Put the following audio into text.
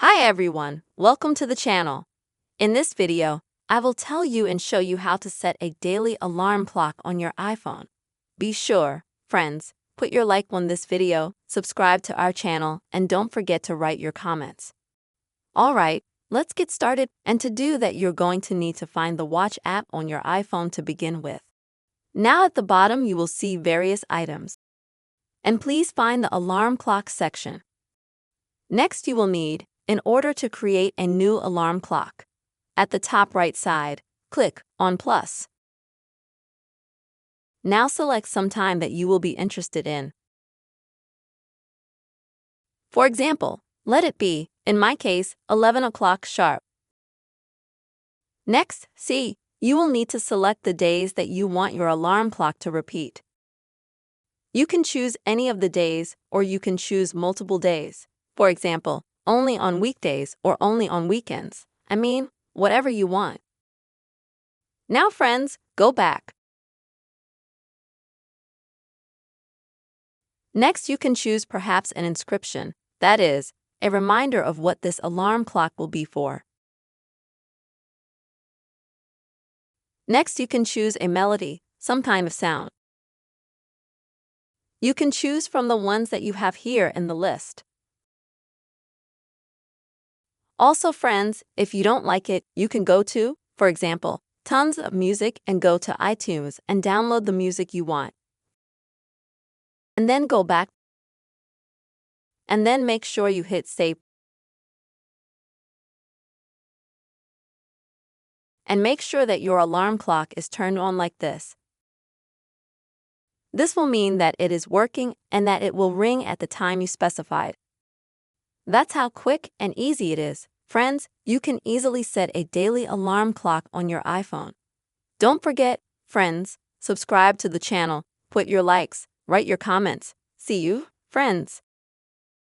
Hi everyone, welcome to the channel. In this video, I will tell you and show you how to set a daily alarm clock on your iPhone. Be sure, friends, put your like on this video, subscribe to our channel, and don't forget to write your comments. Alright, let's get started, and to do that you're going to need to find the Watch app on your iPhone to begin with. Now at the bottom you will see various items. And please find the alarm clock section. Next you will need, in order to create a new alarm clock, at the top right side, click on plus. Now select some time that you will be interested in. For example, let it be, in my case, 11 o'clock sharp. Next, you will need to select the days that you want your alarm clock to repeat. You can choose any of the days, or you can choose multiple days. For example, only on weekdays or only on weekends. Whatever you want. Now friends, go back. Next you can choose perhaps an inscription, that is, a reminder of what this alarm clock will be for. Next you can choose a melody, some kind of sound. You can choose from the ones that you have here in the list. Also friends, if you don't like it, you can go to, for example, tons of music and go to iTunes and download the music you want. And then go back. And then make sure you hit save. And make sure that your alarm clock is turned on like this. This will mean that it is working and that it will ring at the time you specified. That's how quick and easy it is. Friends, you can easily set a daily alarm clock on your iPhone. Don't forget, friends, subscribe to the channel, put your likes, write your comments. See you, friends.